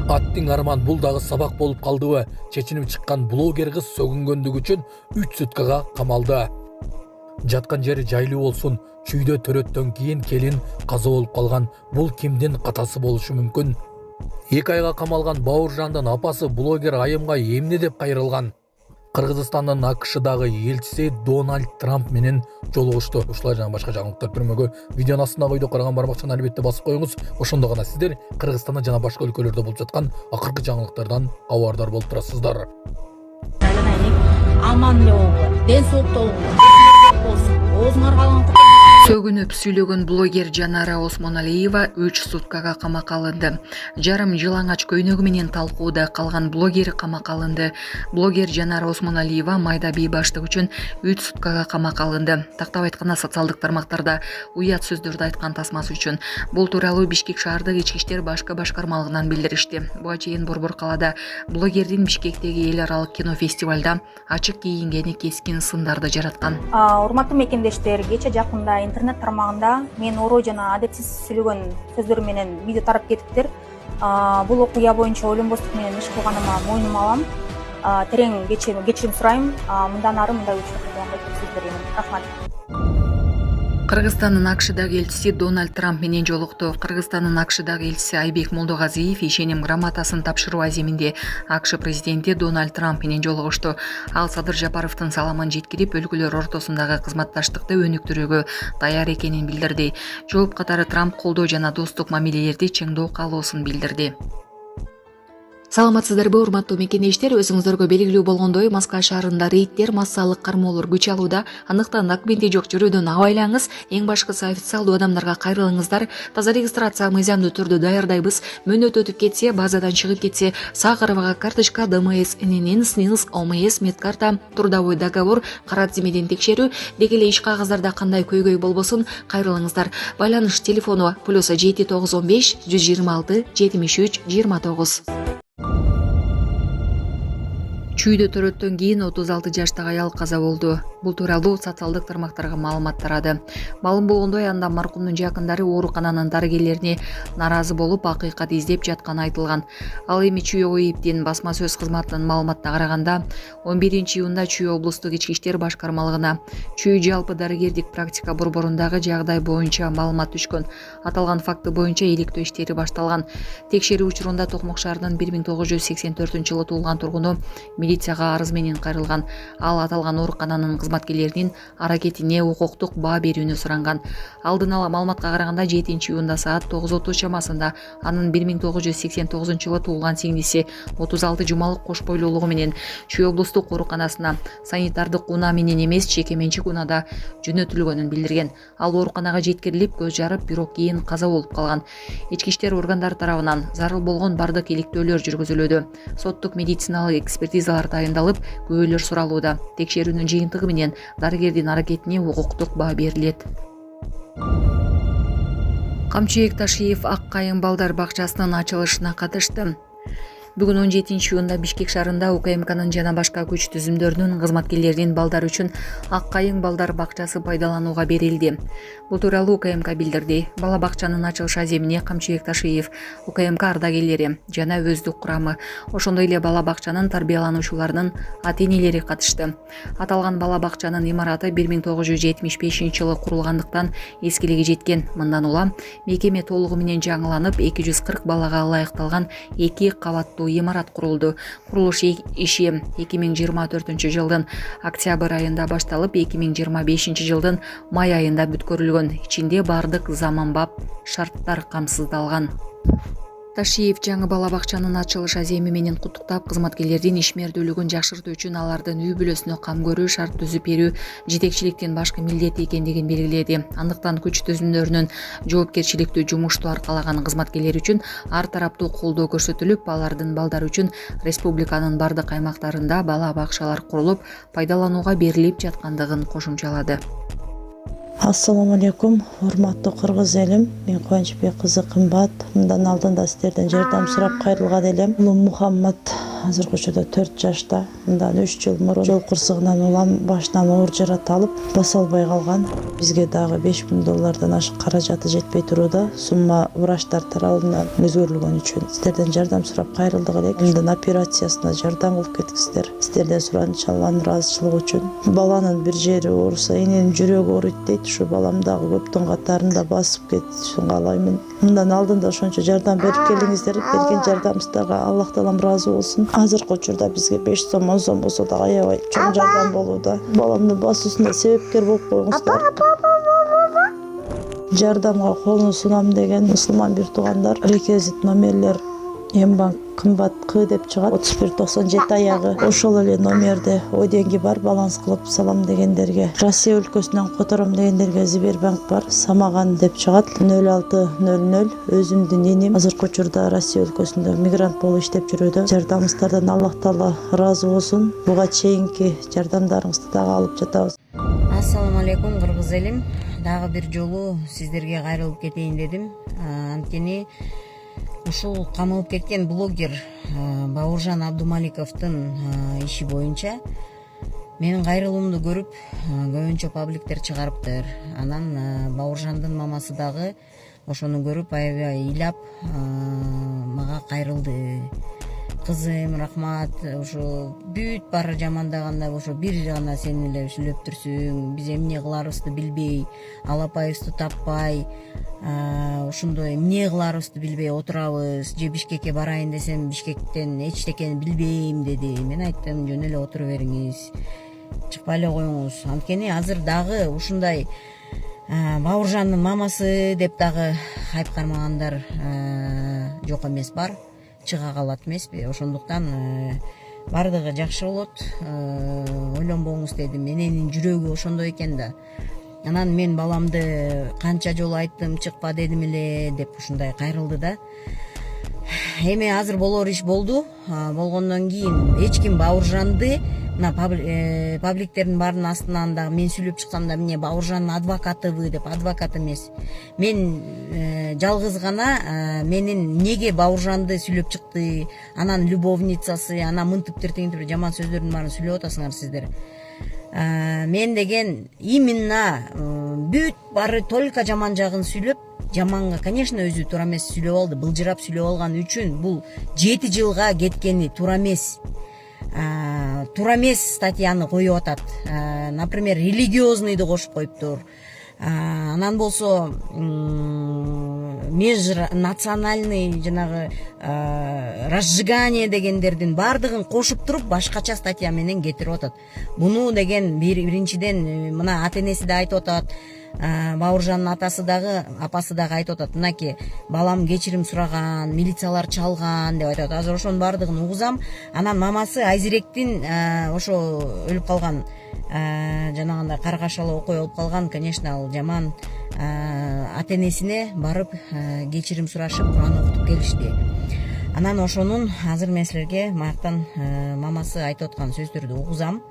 Аттың арман бул дагы сабак болуп калдыбы? Чечинип чыккан блогер кыз сөгүнгөндүгү үчүн 3 суткага камалды. Жаткан жери жайлуу болсун, чүйдө төрөттөн кийин келин каза болуп калган. Бул кимдин катасы болушу мүмкүн? 2 айга камалган Бауыржандын апасы блогер айымга эмне деп кайрылган? Кыргызстандын АКШдагы элчиси Дональд Трамп менен жолугушту. Ушулар жана башка жаңылыктар көрмөгө видеонун астына койдук, караган бармакчаны албетте басып коюңуз. Ошондо гана сиздер Кыргызстанда жана башка өлкөлөрдө болуп жаткан акыркы жаңылыктардан абардар болуп турасыздар. Аман эле болуңар, ден соолукта болуңар, оозуңар калган Сөгүнүп сүйлөгөн блогер Жанара Осмоналиева 3 суткага камакка алынды. Жарым жылаңач көйнөгү менен талкууда калган блогер камакка алынды. Блогер Жанара Осмоналиева майда бий баштык үчүн 3 суткага камакка алынды. Тактап айтканда социалдык тармактарда уят сөздөрдү айткан тасмасы үчүн. Бул тууралуу Бишкек шаардык ички иштер башкармалыгынан билдиришти. Буга чейин Борбор калаада блогердин Бишкектеги эл аралык кино фестивалда ачык кийингени кескин сындарды жараткан. Урматтуу мекендештер, кече жакында интернет тармагында мен орой жана адепсиз сүйлөгөн сөздөр менен видео тарап кетиптир. Бул окуя боюнча ойлонбостук менен иш кылганыма мойнума алам. Терең кечирим сурайм. Мындан ары мындай учур кылгандай сөз берем. Рахмат. Кыргызстандын АКШдагы элчиси Дональд Трамп менен жолукту. Кыргызстандын АКШдагы элчиси Айбек Молдогазиев ишеним грамотасын тапшыруу аземинде АКШ президенти Дональд Трамп менен жолугушту. Ал Садыр Жапаровдун саламын жеткирип, өлкөлөр ортосундагы кызматташтыкты өнүктүрүүгө даяр экенин билдирди. Жооп катары Трамп колдоо жана достук мамилелерди чыңдоо каалоосун билдирди. Саламатсыздарбы, урматтуу мекендештер, өзүңүздөргө белгилүү болгондой, Москва шаарында рейдтер, массалык кармоолор күч алууда. Андыктан документи жок жүрүүдөн абайлаңыз. Эң башкысы официалдуу адамдарга кайрылыңыздар. Таза регистрация мыйзамдуу түрдө даярдайбыз. Мөөнөт өтүп кетсе, базадан чыгып кетсе, саа карабага карточка, ДМС, ННН, СНИЛС, ОМС, медкарта, трудовой договор, кара тизмеден текшерүү, деги эле иш кагаздарда кандай көйгөй болбосун, кайрылыңыздар. Байланыш телефону +7 915 126 73 29. Чүйдө төрөттөн кийин 36 жаштагы аял каза болду. Бул тууралуу социалдык тармактарга маалымат тарады. Маалым болгондой, анда маркумдун жакындары оорукананын дарыгерлерине наразы болуп, акыйкат издеп жатканы айтылган. Ал эми Чүй ОИБдин басма сөз кызматынын маалыматына караганда, 11-июнда Чүй облустук ички иштер башкармалыгына Чүй жалпы дарыгердик практика борборундагы жагдай боюнча маалымат түшкөн. Аталган факты боюнча иликтөө иштери башталган. Текшерүү учурунда Токмок шаарынын 1984-жылы туулган тургуну милицияга арыз менен кайрылган. Ал аталган оорукананын кызматкерлеринин аракетине укуктук баа берүүнү суранган. Алдын ала маалыматка караганда 7-июнда саат 9:30 чамасында анын 1989-жылы туулган сиңдиси 36 жумалык кош бойлуулугу менен Чүй облустук ооруканасына санитардык унаа менен эмес, чеке менчик унаада жөнөтүлгөнүн билдирген. Ал ооруканага жеткирилип, көз жарып, бирок кийин каза болуп калган. Ички иштер органдары тарабынан зарыл болгон бардык иликтөөлөр жүргүзүлүүдө. Соттук медициналык экспертизалар дайындалып, күбөлөр суралууда. Текшерүүнүн жыйынтыгы менен дарыгердин аракетине укуктук баа берилет. Камчыбек Ташиев Ак Кайың балдар бакчасынын ачылышына катышты. Бүгүн 17-июнда Бишкек шаарында УКМКнын жана башка күч түзүмдөрүнүн кызматкерлеринин балдар үчүн Ак Кайың балдар бакчасы пайдаланууга берилди. Бул тууралуу УКМК билдирди. Бала бакчанын ачылыш аземине Камчыбек Ташиев, УКМК ардагерлери жана өздүк курамы, ошондой эле бала бакчанын тарбиялануучуларынын ата-энелери катышты. Аталган бала бакчанын имараты 1975-жылы курулгандыктан эскилиги жеткен. Мындан улам мекеме толугу менен жаңыланып, 240 балага ылайыкталган 2 кабаттуу имарат курулду. Курулуш иши 2024-жылдын октябрь айында башталып, 2025-жылдын май айында бүткөрүлгөн. Ичинде бардык заманбап шарттар камсыздалган. Ташиев жаңы бала бакчанын ачылыш аземи менен куттуктап, кызматкерлердин ишмердүүлүгүн жакшыртуу үчүн алардын үй бүлөсүнө кам көрүү, шарт түзүп берүү жетекчиликтин башкы милдети экендигин белгиледи. Андыктан күч түзүмдөрүнүн жоопкерчиликтүү жумушту аркалаган кызматкерлер үчүн ар тараптуу колдоо көрсөтүлүп, алардын балдары үчүн республиканын бардык аймактарында бала бакчалар курулуп, пайдаланууга берилип жаткандыгын кошумчалады. Ассаламу алейкум, урматтуу кыргыз элим. Мен Кубанычбек кызы Кымбат. Мындан алдында сиздерден жардам сурап кайрылган элем. Улум Мухаммад азыркы учурда 4 жашта. Мындан 3 жыл мурун жол кырсыгынан улам башынан оор жарат алып баса албай калган. Бизге дагы $5.000 ашык каражаты жетпей туруда. Сумма врачтар тарабынан өзгөрүлгөн үчүн сиздерден жардам сурап кайрылдык элек. Мындан операциясына жардам кылып кетиңиздер. Сиздерден суранчы Алланын ыраазычылыгы үчүн. Баланын бир жери ооруса, эненин жүрөгү ооруйт дейт. Ушу балам дагы көптүн катарында басып кетишин каалаймын. Мындан алдында ошончо жардам берип келиңиздер. Берген жардамыңыздарга Аллах таалам ыраазы болсун. Азыркы учурда бизге 5 сом, 10 сом болсо да аябай чоң жардам болууда. Баламдын басуусуна себепкер болуп коюңуздар. Жардамга колун сунам деген мусулман бир туугандар реквизит номерлер Мбанк кымбат К деп чыгат 3197 аягы. Ошол эле номерди ойденги бар баланс кылып салам дегендерге, Россия өлкөсүнөн котором дегендерге Сбербанк бар, Самаган деп чыгат 0600. Өзүмдүн энем азыркы учурда Россия өлкөсүндө мигрант болуп иштеп жүрүүдө. Жардамыңыздардан Аллах таала ыраазы болсун. Буга чейинки жардамдарыңызды дагы алып жатабыз. Ассаламу алейкум кыргыз элим. Дагы бир жолу сиздерге кайрылып кетейин дедим. Анткени ушул камалып кеткен блогер Бауыржан Абдумаликовдун иши боюнча менин кайрылуумду көрүп көбүнчө пабликтер чыгарыптыр. Анан Бауыржандын мамасы дагы ошону көрүп аябай ыйлап мага кайрылды. Кызым, рахмат, ошо бүт баары жамандаганда ошо бир гана сен эле сүйлөптүрсүң, биз эмне кыларыбызды билбей, алапайыбызды таппай, ушундой эмне кыларыбызды билбей отурабыз, же Бишкекке барайын десем Бишкектен эчтекени билбейм деди. Мен айттым, жөн эле отура бериңиз, чыкпай эле коюңуз. Анткени азыр дагы ушундай Бауыржандын мамасы деп дагы хайп кармагандар жок эмес, бар. Чыга калат эмеспи? Ошондуктан бардыгы жакшы болот. Ойлонбоңуз дедим. Эненин жүрөгү ошондой экен да. Анан мен баламды канча жолу айттым, чыкпа дедим эле деп ушундай кайрылды да. Эми азыр болор иш болду. Болгондон кийин эч ким Бауыржанды мына пабликтердин баарынын астынан дагы мен сүйлөп чыксам да эмне Бауыржандын адвокатыбы деп, адвокат эмес. Мен жалгыз гана менин неге Бауыржанды сүйлөп чыкты, анан любовницасы, анан мынтиптир тигинтип жаман сөздөрдүн баарын сүйлөп атасыңар сиздер. Мен деген именно бүт баары только жаман жагын сүйлөп, жаманга, конечно, өзү туура эмес сүйлөп алды, былжырап сүйлөп алган үчүн бул 7 жылга кеткени туура эмес. Туура эмес статьяны коюп атат. Например, религиозныйды кошуп коюптур. Анан болсо межнациональный жанагы разжигание дегендердин баардыгын кошуп туруп башкача статья менен кетирип атат. Буну деген биринчиден мына ата-энеси да айтып атат. Бауыржандын атасы дагы, апасы дагы айтып атат. Мынаки балам кечирим сураган, милициялар чалган деп айтат. Азыр ошонун баардыгын угузам. Анан мамасы Айзиректин ошо өлүп калган, жанагындай каргашалы окуя болуп калган. Конечно, ал жаман. Ата-энесине барып кечирим сурашып, Куран окутуп келишти. Анан ошонун азыр мен силерге маяктан мамасы айтып аткан сөздөрдү угузам.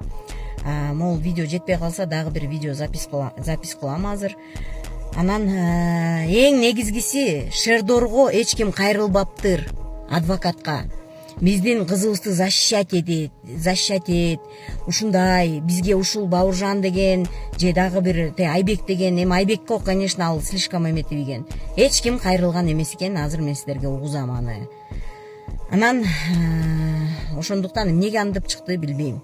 Мол видео жетпей калса дагы бир видео запись кылам азыр. Анан эң негизгиси Шердорго эч ким кайрылбаптыр, адвокатка. Биздин кызыбызды защищать этет. Ушундай бизге ушул Бауыржан деген же дагы бир Айбек деген, эми Айбекке, конечно, ал слишком эме тийген. Эч ким кайрылган эмес экен, азыр мен силерге угузам аны. Анан ошондуктан эмнеге андып чыкты билбейм.